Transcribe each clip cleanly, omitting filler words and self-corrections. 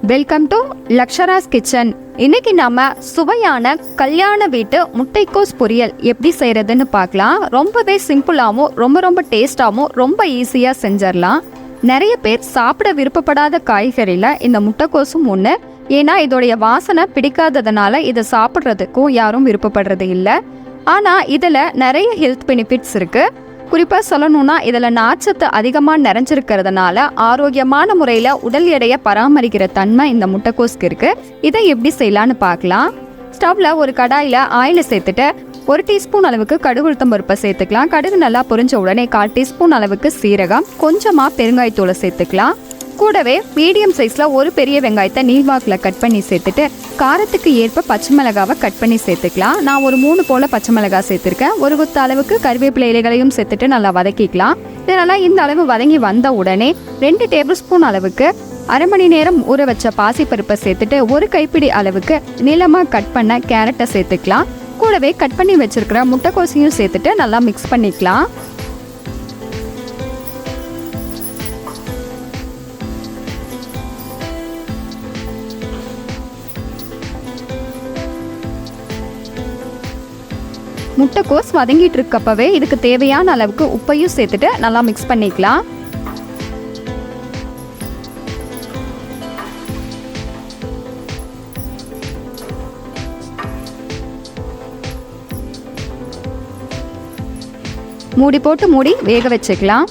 Welcome to லக்ஷராஸ் kitchen. இன்னைக்கு நாம சுவையான கல்யாண வீட்டு முட்டைக்கோஸ் பொரியல் எப்படி செய்யறதுன்னு பார்க்கலாம். ரொம்பவே சிம்பிளாகவும் ரொம்ப டேஸ்டாகவும் ரொம்ப ஈஸியாக செஞ்சிடலாம். நிறைய பேர் சாப்பிட விருப்பப்படாத காய்கறியில் இந்த முட்டைக்கோஸும் ஒன்று. ஏன்னா இதோடைய வாசனை பிடிக்காததுனால இதை சாப்பிட்றதுக்கும் யாரும் விருப்பப்படுறது இல்லை. ஆனால் இதில் நிறைய ஹெல்த் பெனிஃபிட்ஸ் இருக்குது. குறிப்பாக சொல்லணும்னா இதில் நார்ச்சத்து அதிகமாக நிறைஞ்சிருக்கிறதுனால ஆரோக்கியமான முறையில் உடல் எடையை பராமரிக்கிற தன்மை இந்த முட்டைக்கோஸ்க்கு இருக்குது. இதை எப்படி செய்யலான்னு பார்க்கலாம். ஸ்டவ்வில் ஒரு கடாயில் ஆயிலை சேர்த்துட்டு 1 டீஸ்பூன் அளவுக்கு கடுகு உளுத்தம் பருப்பை சேர்த்துக்கலாம். கடுகு நல்லா பொரிஞ்ச உடனே 1/4 டீஸ்பூன் அளவுக்கு சீரகம், கொஞ்சமாக பெருங்காயத்தூளை சேர்த்துக்கலாம். கூடவே மீடியம் சைஸில் ஒரு பெரிய வெங்காயத்தை நீள்வாக்கில் கட் பண்ணி சேர்த்துட்டு காரத்துக்கு ஏற்ப பச்சை மிளகாவை கட் பண்ணி சேர்த்துக்கலாம். நான் ஒரு 3 போல் பச்சை மிளகாய் சேர்த்துருக்கேன். ஒரு கொத்த அளவுக்கு கருவேப்பிலை இலைகளையும் சேர்த்துட்டு நல்லா வதக்கிக்கலாம். இதனால் இந்த அளவு வதங்கி வந்த உடனே 2 டேபிள் ஸ்பூன் அளவுக்கு அரை மணி நேரம் ஊற வச்ச பாசிப்பருப்பை சேர்த்துட்டு 1 கைப்பிடி அளவுக்கு நீளமாக கட் பண்ண கேரட்டை சேர்த்துக்கலாம். கூடவே கட் பண்ணி வச்சிருக்கிற முட்டைக்கோசையும் சேர்த்துட்டு நல்லா மிக்ஸ் பண்ணிக்கலாம். முட்டைக்கோஸ் வதங்கிட்டு இருக்கப்பவே இதுக்கு தேவையான அளவுக்கு உப்பையும் சேர்த்துட்டு நல்லா மிக்ஸ் பண்ணிக்கலாம். மூடி போட்டு மூடி வேக வச்சுக்கலாம்.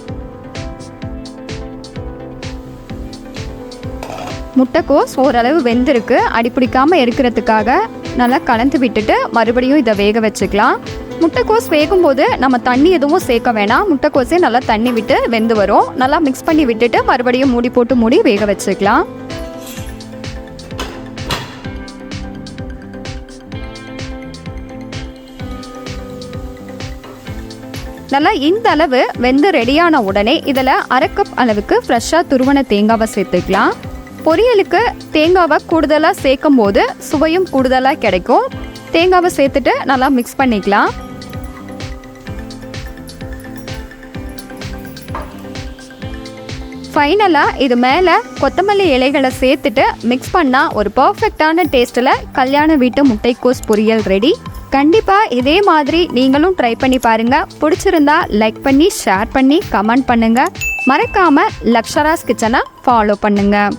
முட்டைக்கோஸ் ஓரளவு வெந்திருக்கு. அடிப்பிடிக்காமல் இருக்கிறதுக்காக நல்லா கலந்து விட்டுட்டு மறுபடியும் இதை வேக வச்சுக்கலாம். முட்டைக்கோஸ் வேகும்போது நம்ம தண்ணி எதுவும் சேர்க்க வேணாம். முட்டைக்கோஸே நல்லா தண்ணி விட்டு வெந்து வரும். நல்லா மிக்ஸ் பண்ணி விட்டுட்டு மறுபடியும் மூடி போட்டு மூடி வேக வச்சுக்கலாம். நல்லா இந்த அளவு வெந்து ரெடியான உடனே இதில் 1/2 கப் அளவுக்கு ஃப்ரெஷ்ஷாக துருவன தேங்காவை சேர்த்துக்கலாம். பொரியலுக்கு தேங்காவை கூடுதலாக சேர்க்கும் போது சுவையும் கூடுதலாக கிடைக்கும். தேங்காவை சேர்த்துட்டு நல்லா மிக்ஸ் பண்ணிக்கலாம். ஃபைனலாக இது மேலே கொத்தமல்லி இலைகளை சேர்த்துட்டு மிக்ஸ் பண்ணால் ஒரு பர்ஃபெக்டான டேஸ்ட்டில் கல்யாண வீட்டு முட்டைக்கோஸ் பொரியல் ரெடி. கண்டிப்பாக இதே மாதிரி நீங்களும் ட்ரை பண்ணி பாருங்கள். பிடிச்சிருந்தா லைக் பண்ணி ஷேர் பண்ணி கமெண்ட் பண்ணுங்கள். மறக்காமல் லக்ஷராஸ் கிச்சனை ஃபாலோ பண்ணுங்கள்.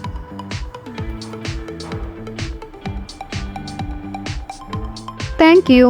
Thank you.